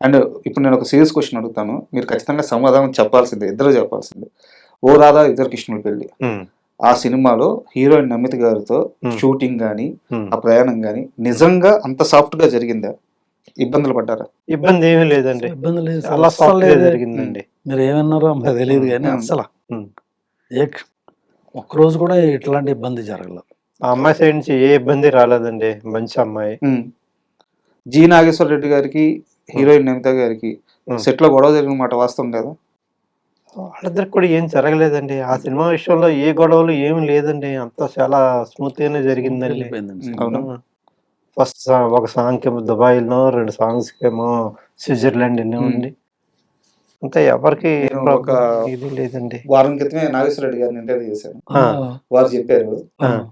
And ఇప్పుడు నేను ఒక సీరియస్ క్వశ్చన్ అడుగుతాను, మీరు ఖచ్చితంగా సమాధానం చెప్పాల్సిందే, ఇద్దరు చెప్పాల్సిందే. ఓ రాధా ఇద్దరు కృష్ణుల పెళ్లి, ఆ సినిమాలో హీరోయిన్ నమిత గారితో షూటింగ్ కానీ ఆ ప్రయాణం కానీ నిజంగా అంత సాఫ్ట్ గా జరిగిందా? ఇబ్బందులు పడ్డారా? ఇబ్బంది ఏమీ లేదండి, ఇబ్బంది లేదు, చాలా అస్సలు సాఫ్ట్ గా లేదు. జరిగిందండి. మీరు ఏమన్నారో మాకు తెలియదు కానీ అస్సలు ఒక్కరోజు కూడా ఇట్లాంటి ఇబ్బంది జరగలేదు. ఆ అమ్మాయి సైడ్ నుంచి ఏ ఇబ్బంది రాలేదండి, మంచి అమ్మాయి. జి నాగేశ్వర రెడ్డి గారికి హీరోయిన్ నమిత గారికి సెట్ లో గొడవ జరిగిన మాట వాస్తవం కదా? వాళ్ళిద్దరికి కూడా ఏం జరగలేదండి, ఆ సినిమా విషయంలో ఏ గొడవలు ఏమి లేదండి, అంతా చాలా స్మూత్ గానే జరిగిందండి. వెళ్ళిపోయిందండి. అవును. ఫస్ట్ ఒక సాంగ్ ఏమో దుబాయ్ లో, 2 సాంగ్స్ ఏమో స్విట్జర్లాండ్ అండి. అంతా ఎవరికి ఒక ఇది లేదండి. వారం క్రితమే నాగేశ్వర రెడ్డి గారిని ఇంటర్వ్యూ చేశాను. వారు చెప్పారు,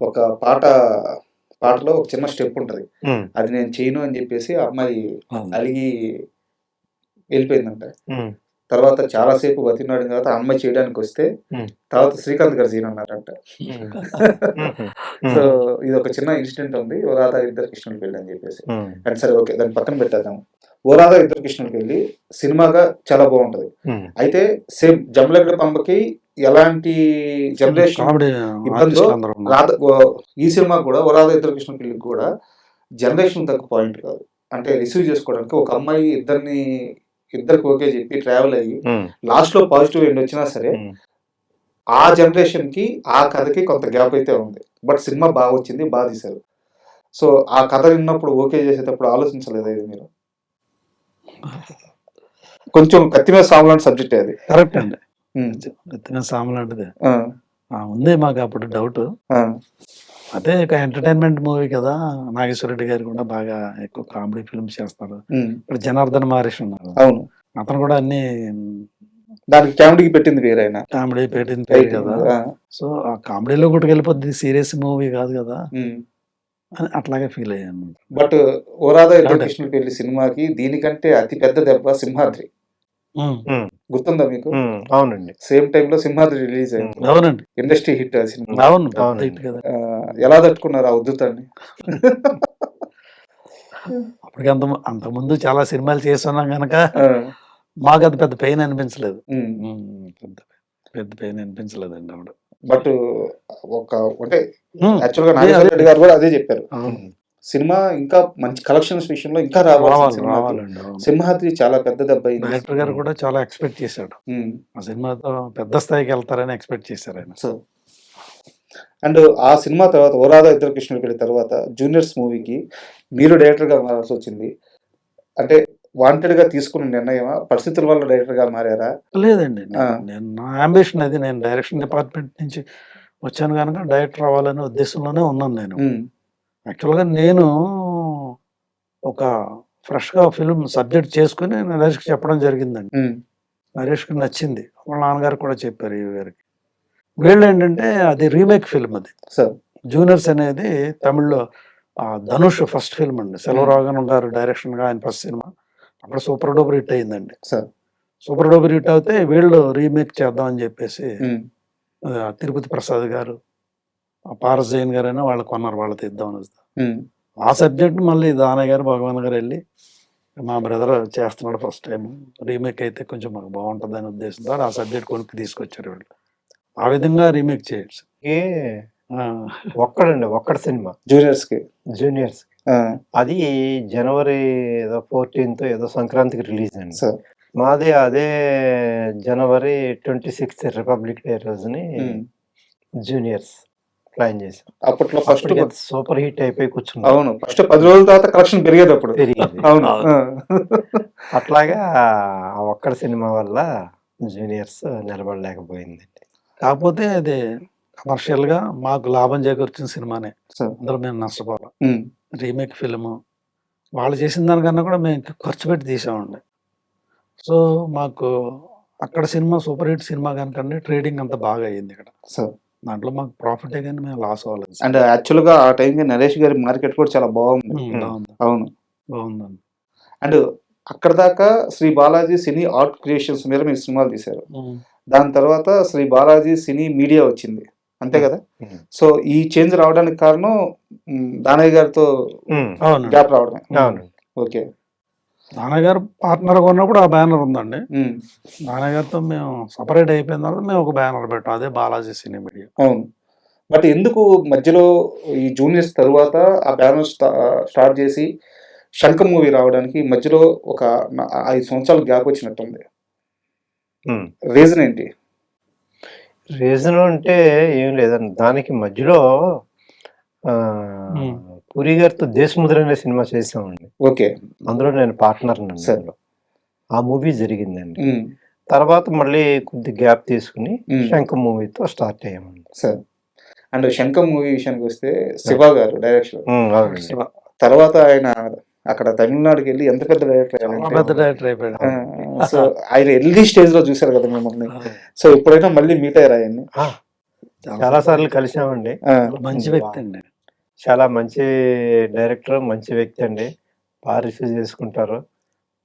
ఒక పాటలో ఒక చిన్న స్టెప్ ఉంటది, అది నేను చేయను అని చెప్పేసి ఆ అమ్మాయి అలిగి వెళ్ళిపోయిందంట. తర్వాత చాలా సేపు బతినాడిన తర్వాత ఆ అమ్మాయి చేయడానికి వస్తే తర్వాత శ్రీకాంత్ గారు సీన్ అన్నారంట. సో ఇది ఒక చిన్న ఇన్సిడెంట్ ఉంది, ఓ రాధా ఇద్దరు కృష్ణుల పెళ్లి అని చెప్పేసి. అండ్ సరే ఓకే, దాన్ని పక్కన పెట్టేద్దాం. ఓ రాధా ఇద్దరు కృష్ణుల పెళ్లి సినిమాగా చాలా బాగుంటది. అయితే సేమ్ జమలగడ పంపకి ఎలాంటి జనరేషన్ ఇబ్బందో ఈ సినిమా కూడా ఓ రాధా ఇద్దరు కృష్ణుల పెళ్లికి కూడా జనరేషన్ తక్కువ పాయింట్ కాదు. అంటే రిసీవ్ చేసుకోవడానికి ఒక అమ్మాయి ఇద్దరికి ఓకే చెప్పి ట్రావెల్ అయ్యి లాస్ట్ లో పాజిటివ్ ఎండ్ వచ్చినా సరే ఆ జనరేషన్ కి ఆ కథకి కొంత గ్యాప్ అయితే ఉంది. బట్ సినిమా బాగా వచ్చింది, బాగా తీశారు. సో ఆ కథ విన్నప్పుడు ఓకే చేసేటప్పుడు ఆలోచించలేదు ఇది మీరు? కొంచెం కత్తి మీద సాము లాంటి సబ్జెక్ట్ అది. కరెక్ట్ అండి, కత్తి మీద సాము లాంటిది ఉంది. మాకు అప్పుడు డౌట్, అదే ఒక ఎంటర్టైన్మెంట్ మూవీ కదా. నాగేశ్వర రెడ్డి గారు కూడా బాగా ఎక్కువ కామెడీ ఫిల్మ్స్ చేస్తారు. ఇప్పుడు జనార్దన్ మారేష్ ఉన్నారు, అవును, అతను కూడా అన్ని దానికి కామెడీకి పెట్టింది వేరే, కామెడీ పెట్టింది పేరు కదా. సో ఆ కామెడీలో కూడా వెళ్ళిపోద్ది, సీరియస్ మూవీ కాదు కదా అని అట్లాగే ఫీల్ అయ్యాను. బట్ ఓ రాధా ఇద్దరు కృష్ణుల పెళ్లి సినిమాకి దీనికంటే అతి పెద్ద దెబ్బ సింహాద్రి. గుర్తుందా మీకు? అవునండి, సేమ్ టైమ్ లో సింహాద్రి రిలీజ్ అయింది. అవునండి, ఇండస్ట్రీ హిట్ ఆ సినిమా. అవును, ఎలా తట్టుకున్నారు ఆ ఉద్ధృతాన్ని? అప్పటికి అంత ముందు చాలా సినిమాలు చేస్తున్నాం కనుక మాకు అది పెద్ద పెయిన్ అనిపించలేదు. పెద్ద పెయిన్ అనిపించలేదండి ఆవిడ. బట్ ఒక అంటే యాక్చువల్ గా నాగేశ్వర రెడ్డి గారు కూడా అదే చెప్పారు, సినిమా ఇంకా మంచి కలెక్షన్స్ విషయంలో ఇంకా రావాలండి. సింహాద్రి చాలా పెద్ద దెబ్బ. డైరెక్టర్ గారు కూడా చాలా ఎక్స్పెక్ట్ చేశాడు, ఆ సినిమాతో పెద్ద స్థాయికి వెళ్తారని ఎక్స్పెక్ట్ చేశారు ఆయన. సో అండ్ ఆ సినిమా తర్వాత ఓ రాధా ఇద్దరు కృష్ణుల పెళ్లి తర్వాత జూనియర్స్ మూవీకి మీరు డైరెక్టర్ గా మారాల్సి వచ్చింది. అంటే వాంటెడ్ గా తీసుకున్న నిర్ణయమా, పరిస్థితుల వల్ల డైరెక్టర్ గా మారారా? లేదండి, నేను నా అంబిషన్ అది. నేను డైరెక్షన్ డిపార్ట్మెంట్ నుంచి వచ్చాను కనుక డైరెక్టర్ అవ్వాలనే ఉద్దేశంలోనే ఉన్నాను. నేను యాక్చువల్గా నేను ఒక ఫ్రెష్గా ఫిల్మ్ సబ్జెక్ట్ చేసుకుని నరేష్కి చెప్పడం జరిగిందండి. నరేష్కి నచ్చింది, వాళ్ళ నాన్నగారు కూడా చెప్పారు ఈ గారికి. వీళ్ళు ఏంటంటే అది రీమేక్ ఫిల్మ్, అది జూనియర్స్ అనేది తమిళ్లో ధనుష్ ఫస్ట్ ఫిల్మ్ అండి. సెల్వరాఘవన్ గారు డైరెక్షన్ గా ఆయన ఫస్ట్ సినిమా, అప్పుడు సూపర్ డూపర్ హిట్ అయిందండి. సూపర్ డూపర్ హిట్ అయితే వీళ్ళు రీమేక్ చేద్దాం అని చెప్పేసి తిరుపతి ప్రసాద్ గారు, పారస్ జైన్ గారు అయినా వాళ్ళు కొన్నారు, వాళ్ళతో ఇద్దామని. ఆ సబ్జెక్ట్ మళ్ళీ దానయ్య గారు, భగవాన్ గారు వెళ్ళి మా బ్రదర్ చేస్తున్నాడు ఫస్ట్ టైం, రీమేక్ అయితే కొంచెం మాకు బాగుంటుంది అనే ఉద్దేశంతో ఆ సబ్జెక్ట్ కొనుక్కి తీసుకొచ్చారు వీళ్ళు. ఆ విధంగా రీమేక్ చేయొచ్చు. ఒక్కడ సినిమా జూనియర్స్ అది జనవరి 14th ఏదో సంక్రాంతికి రిలీజ్ అండి. మాది అదే జనవరి 26th రిపబ్లిక్ డే రోజుని జూనియర్స్ ప్లాన్ చేశాం. అప్పట్లో ఫస్ట్ సూపర్ హిట్ అయిపోయి కూర్చున్నాం. అవును, ఫస్ట్ 10 రోజుల తర్వాత కలెక్షన్ పెరిగేది. అవును, అట్లాగా ఆ ఒక్కడ సినిమా వల్ల జూనియర్స్ నిలబడలేకపోయింది. కాకపోతే అది కమర్షియల్ గా మాకు లాభం చేకూర్చిన సినిమానే, అందులో మేము నష్టపోవాలి. రీమేక్ ఫిల్మ్ వాళ్ళు చేసిన దానికన్నా కూడా మేము ఖర్చు పెట్టి తీసామండి. సో మాకు అక్కడ సినిమా సూపర్ హిట్ సినిమా కనుకండి, ట్రేడింగ్ అంత బాగా అయ్యింది ఇక్కడ. దాంట్లో మాకు ప్రాఫిట్ కానీ మేము లాస్ అవ్వలేదు. అండ్ యాక్చువల్ గా ఆ టైంకి నరేష్ గారి మార్కెట్ కూడా చాలా బాగుంది. అవును, బాగుందండి. అండ్ అక్కడ దాకా Shri Balaji cine art creations మీద మీరు సినిమాలు తీశారు. దాని తర్వాత శ్రీ బాలాజీ సినీ మీడియా వచ్చింది, అంతే కదా? సో ఈ చేంజ్ రావడానికి కారణం దానయ్య గారితో గ్యాప్ రావడమే. ఓకే, నాన్నగారు గారు పార్ట్నర్గా ఉన్నప్పుడు ఆ బ్యానర్ ఉందండి. ఉమ్, నాన్నగారితో గారితో మేము సపరేట్ అయిపోయిన తర్వాత మేము ఒక బ్యానర్ పెట్టాం, అదే బాలాజీ సినీ మీడియా. అవును. బట్ ఎందుకు మధ్యలో ఈ జూనియర్స్ తరువాత ఆ బ్యానర్ స్టార్ట్ చేసి శంఖం మూవీ రావడానికి మధ్యలో ఒక 5 సంవత్సరాలు గ్యాప్ వచ్చినట్టుంది. రీజన్ ఏంటి? రీజన్ అంటే ఏం లేదండి, దానికి మధ్యలో ఆ, ఉమ్. పూరి గారితో దేశముద్ర అనే సినిమా చేసామండి. ఓకే. అందులో నేను పార్ట్నర్ సరే. అందులో ఆ మూవీ జరిగిందండి. ఉమ్, తర్వాత మళ్ళీ కొద్ది గ్యాప్ తీసుకుని ఉమ్, శంఖం మూవీతో స్టార్ట్ అయ్యామండి. సరే. అండ్ శంఖం మూవీ విషయానికి వస్తే శివ గారు డైరెక్షన్ అవునండి. తర్వాత ఆయన అక్కడ తమిళనాడుకి వెళ్ళి ఎంత పెద్ద డైరెక్టర్ చాలా పెద్ద డైరెక్టర్ అయిపోయాడు. సో ఆయన ఎర్లీ స్టేజ్ లో చూశారు కదా మిమ్మల్ని. సో ఎప్పుడైనా మళ్ళీ మీట్ అయ్యారు ఆయన్ని? చాలా సార్లు కలిసామండి. మంచి వ్యక్తి అండి. చాలా మంచి డైరెక్టర్, మంచి వ్యక్తి అండి. బాగా రిసీవ్ చేసుకుంటారు,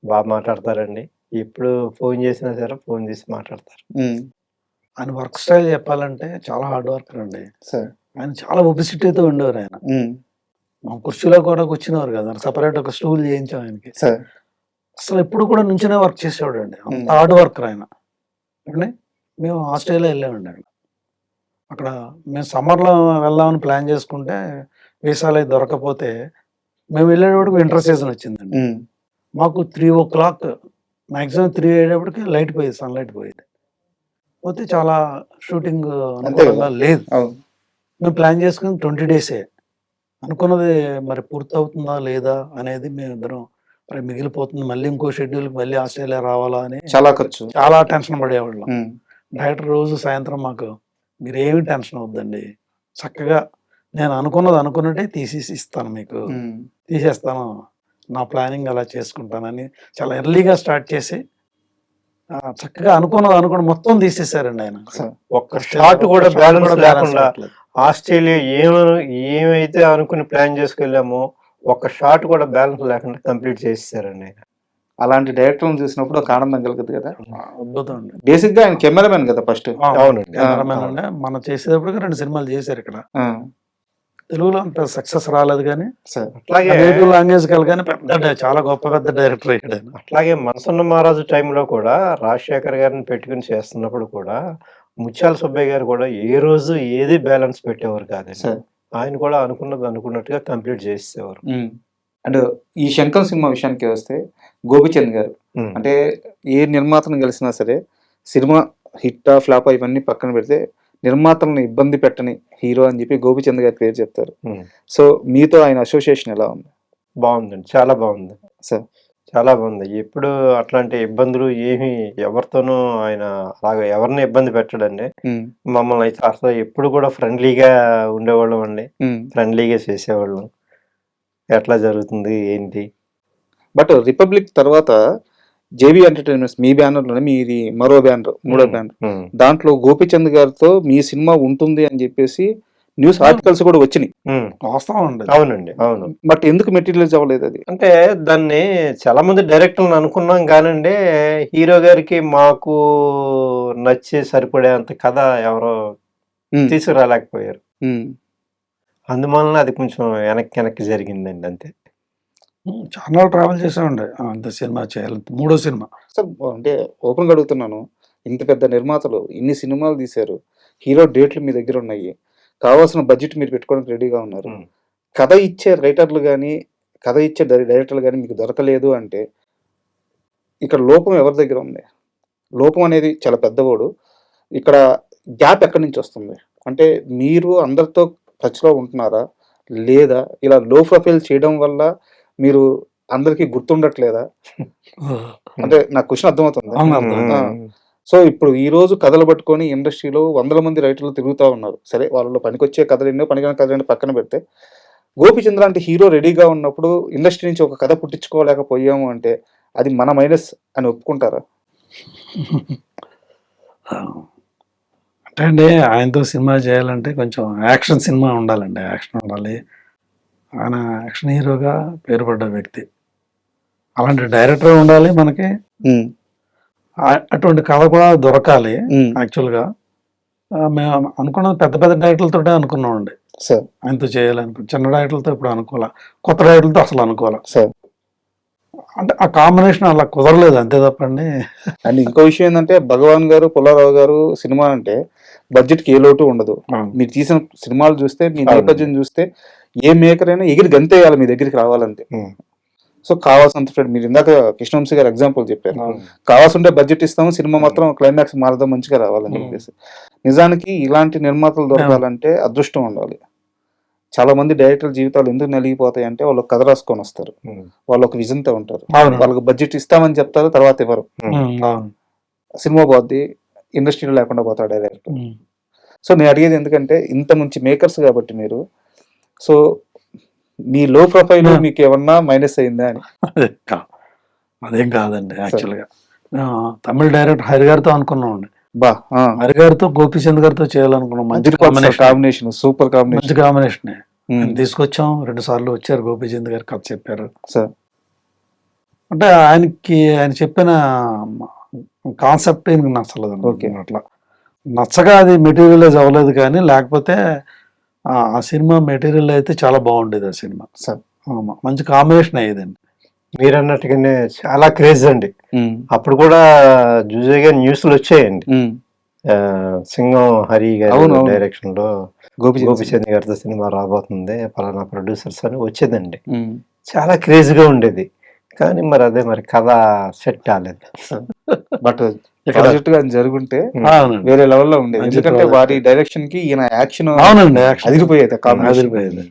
బాగా మాట్లాడతారండి. ఎప్పుడు ఫోన్ చేసినా సరే ఫోన్ చేసి మాట్లాడతారు. ఉమ్, ఆయన వర్క్ స్టైల్ చెప్పాలంటే చాలా హార్డ్ వర్కర్ అండి. సరే. ఆయన చాలా ఒబిసిటీతో ఉండేవారు ఆయన. ఉమ్, మా కుర్చీలో కూడా కూర్చునేవారు కదా, సపరేట్ ఒక స్టూల్ చేయించాం ఆయనకి. సరే. అసలు ఎప్పుడు కూడా నుంచునే వర్క్ చేసేవాడు అండి, అంత హార్డ్ వర్కర్ ఆయన. అంటే మేము ఆస్ట్రేలియా వెళ్ళామండి. అక్కడ మేము సమ్మర్లో వెళ్దామని ప్లాన్ చేసుకుంటే వీసాలు అయితే దొరకపోతే మేము వెళ్ళేటప్పటికి వింటర్ సీజన్ వచ్చిందండి. ఉమ్, మాకు 3 o'clock మ్యాక్సిమం 3 అయ్యేటప్పటికి లైట్ పోయేది, సన్లైట్ పోయేది. పోతే చాలా షూటింగ్ అనుకూలంగా లేదు. అవును. మేము ప్లాన్ చేసుకుని 20 డేసే అనుకున్నది, మరి పూర్తవుతుందా లేదా అనేది మేమిద్దరం మరి మిగిలిపోతుంది, మళ్ళీ ఇంకో షెడ్యూల్కి మళ్ళీ ఆస్ట్రేలియా రావాలా అని చాలా ఖర్చు. చాలా టెన్షన్ పడేవాళ్ళం. ఉమ్, డైరెక్టర్ రోజు సాయంత్రం మాకు, మీరేమి టెన్షన్ అవద్దండి, చక్కగా నేను అనుకున్నది అనుకున్నట్టే తీసేసి ఇస్తాను మీకు, ఉమ్, తీసేస్తాను, నా ప్లానింగ్ అలా చేసుకుంటానని చాలా ఎర్లీగా స్టార్ట్ చేసి చక్కగా అనుకున్నది మొత్తం తీసేశారండి ఆయన. సరే. ఒక్క షాట్ కూడా బ్యాలెన్స్ లేకుండా ఆస్ట్రేలియా ఏమైతే అనుకుని ప్లాన్ చేసుకెళ్ళామో ఒక్క షాట్ కూడా బ్యాలెన్స్ లేకుండా కంప్లీట్ చేసేసారండి ఆయన. అలాంటి డైరెక్టర్లను చూసినప్పుడు ఒక ఆనందం కలుగుతుంది కదా. అద్భుతం అండి. బేసిక్ గా ఆయన కెమెరామెన్ కదా ఫస్ట్. అవునండి. కెమెరామెన్ అండి. మనం చేసేటప్పటికి 2 సినిమాలు చేశారు ఇక్కడ. తెలుగులో అంత సక్సెస్ రాలేదు కానీ అట్లాగే నేటివ్ లాంగ్వేజ్ కానీ పెద్ద చాలా పెద్ద డైరెక్టర్ అయ్యాడు. అట్లాగే మనసున్న మహారాజు టైంలో కూడా రాజశేఖర్ గారిని పెట్టుకుని చేస్తున్నప్పుడు కూడా ముత్యాల సుబ్బయ్య గారు కూడా ఏ రోజు ఏది బ్యాలెన్స్ పెట్టేవారు కాదండి. ఆయన కూడా అనుకున్నది అనుకున్నట్టుగా కంప్లీట్ చేసేవారు. అండ్ ఈ శంకర్ సినిమా విషయానికి వస్తే గోపిచంద్ గారు అంటే ఏ నిర్మాతను కలిసినా సరే సినిమా హిట్ ఫ్లాప్ ఇవన్నీ పక్కన పెడితే నిర్మాతలను ఇబ్బంది పెట్టని హీరో అని చెప్పి గోపిచంద్ గారి పేరు చెప్తారు. సో మీతో ఆయన అసోసియేషన్ ఎలా ఉంది? బాగుందండి, చాలా బాగుంది సార్, చాలా బాగుంది. ఎప్పుడు అట్లాంటి ఇబ్బందులు ఏమి ఎవరితోనూ ఆయన అలాగా ఎవరిని ఇబ్బంది పెట్టడండి. మమ్మల్ని అయితే అసలు ఎప్పుడు కూడా ఫ్రెండ్లీగా ఉండేవాళ్ళం అండి, ఫ్రెండ్లీగా చేసేవాళ్ళం. ఎట్లా జరుగుతుంది ఏంటి. బట్ రిపబ్లిక్ తర్వాత జేబీ ఎంటర్టైన్మెంట్స్ మీ బ్యానర్ లోనే, మీది మరో బ్యానర్, మూడో బ్యానర్, దాంట్లో గోపిచంద్ గారితో మీ సినిమా ఉంటుంది అని చెప్పేసి న్యూస్ ఆర్టికల్స్ కూడా వచ్చినాయి. వాస్తవం అండి. అవునండి, అవును. బట్ ఎందుకు మెటీరియలైజ్ అవ్వలేదు అది? అంటే దాన్ని చాలా మంది డైరెక్టర్లు అనుకున్నాం కానండి, హీరో గారికి మాకు నచ్చి సరిపడే అంత కథ ఎవరో తీసుకురాలేకపోయారు. అందువలన అది కొంచెం వెనక్కి జరిగిందండి, అంతే. చాలా ట్రావెల్ చేసామండి అంత సినిమా చేయాలి, మూడో సినిమా. సార్ అంటే ఓపెన్ గా అడుగుతున్నాను, ఇంత పెద్ద నిర్మాతలు ఇన్ని సినిమాలు తీశారు, హీరో డేట్లు మీ దగ్గర ఉన్నాయి, కావాల్సిన బడ్జెట్ మీరు పెట్టుకోవడానికి రెడీగా ఉన్నారు, కథ ఇచ్చే రైటర్లు కానీ కథ ఇచ్చే డైరెక్టర్లు కానీ మీకు దొరకలేదు అంటే ఇక్కడ లోపం ఎవరి దగ్గర ఉంది? లోపం అనేది చాలా పెద్దవాడు. ఇక్కడ గ్యాప్ ఎక్కడి నుంచి వస్తుంది? అంటే మీరు అందరితో టచ్లో ఉంటున్నారా, లేదా ఇలా లో ప్రొఫైల్ చేయడం వల్ల మీరు అందరికి గుర్తుండట్లేదా? అంటే నాకు క్వశ్చన్ అర్థమవుతుంది. సో ఇప్పుడు ఈ రోజు కథలు పట్టుకొని ఇండస్ట్రీలో 100 మంది రైటర్లు తిరుగుతూ ఉన్నారు. సరే, వాళ్ళలో పనికొచ్చే కథలు ఎన్నో, పనికిరాని కథలు ఎన్నో పక్కన పెడితే, గోపిచంద్ర లాంటి హీరో రెడీగా ఉన్నప్పుడు ఇండస్ట్రీ నుంచి ఒక కథ పుట్టించుకోలేకపోయాము అంటే అది మన మైనస్ అని ఒప్పుకుంటారా? అంటే అండి, ఆయనతో సినిమా చేయాలంటే కొంచెం యాక్షన్ సినిమా ఉండాలండి, యాక్షన్ ఉండాలి. ఆయన యాక్షన్ హీరోగా పేరు పడ్డ వ్యక్తి, అలాంటి డైరెక్టర్ ఉండాలి మనకి. అటువంటి కథ కూడా దొరకాలి. యాక్చువల్గా మేము అనుకున్నది పెద్ద డైరెక్టర్లతో అనుకున్నామండి ఆయనతో చేయాలనుకో. చిన్న డైరెక్టర్లతో ఇప్పుడు అనుకోవాలా, కొత్త డైరెక్టర్లతో అసలు అనుకోవాలా. అంటే ఆ కాంబినేషన్ అలా కుదరలేదు అంతే తప్పండి. అండ్ ఇంకో విషయం ఏంటంటే భగవాన్ గారు పుల్లారావు గారు సినిమా అంటే బడ్జెట్ కి ఏ లోటు ఉండదు. మీరు తీసిన సినిమాలు చూస్తే మీ అవును. నేపథ్యం చూస్తే ఏ మేకర్ అయినా ఎగిరి గంతేయాలి మీ దగ్గరికి రావాలంటే. సో కావాల్సినంత ఫ్రెండ్ మీరు ఇందాక కృష్ణవంశీ గారు ఎగ్జాంపుల్ చెప్పారు. కావాల్సింటే బడ్జెట్ ఇస్తాము, సినిమా మాత్రం క్లైమాక్స్ మారదాం మంచిగా రావాలని చెప్పేసి. నిజానికి ఇలాంటి నిర్మాతలు దొరకాలంటే అదృష్టం ఉండాలి. చాలా మంది డైరెక్టర్ జీవితాలు ఎందుకు నలిగిపోతాయి అంటే వాళ్ళు కథ రాసుకొని వస్తారు, వాళ్ళు ఒక విజన్ తో ఉంటారు, అవును. వాళ్ళకి బడ్జెట్ ఇస్తామని చెప్తారు, తర్వాత ఇవ్వరు, అవును. సినిమా పోద్ది, ఇండస్ట్రీలో లేకుండా పోతాడు డైరెక్టర్. సో నేను అడిగేది ఎందుకంటే ఇంత మంచి మేకర్స్ కాబట్టి మీరు, సో మీ లో ప్రొఫైల్ మీకు ఏమన్నా మైనస్ అయిందా అని. అదేం కాదండి. యాక్చువల్గా తమిళ డైరెక్టర్ హరి గారితో అనుకున్నామండి. బా హరి గారితో గోపీచంద్ గారితో చేయాలనుకున్నాం. మంచి కాంబినేషన్, సూపర్ కాంబినేషన్, మంచి కాంబినేషన్ తీసుకొచ్చాం. 2 సార్లు వచ్చారు, గోపీచంద్ గారు కథ చెప్పారు. సార్ అంటే ఆయన చెప్పిన కాన్సెప్ట్ నచ్చలేదు. ఓకే. అట్లా నచ్చగా అది మెటీరియలైజ్ అవ్వలేదు, కానీ లేకపోతే ఆ సినిమా మెటీరియల్ అయితే చాలా బాగుండేది. ఆ సినిమా సార్ మంచి కాంబినేషన్ అయ్యేదండి. మీరు అన్నట్టుగానే చాలా క్రేజ్ అండి. అప్పుడు కూడా జూజేగా న్యూస్లు వచ్చాయండి. సింగం హరి గారి అవును. డైరెక్షన్ లో గోపి గోపిచంద్ గారితో సినిమా రాబోతుంది, పలానా ప్రొడ్యూసర్స్ అని వచ్చేదండి. చాలా క్రేజ్ గా ఉండేది. కానీ మరి అదే మరి కథ సెట్ కాలేదు. బట్ ప్రాజెక్ట్ గా జరుగుంటే అవునండి. వేరే లెవెల్లో ఉండేది. మంచి ఎందుకంటే project. వారి డైరెక్షన్ కి ఈయన యాక్షన్ అవునండి. అదిరిపోయేది. అదిరిపోయేది.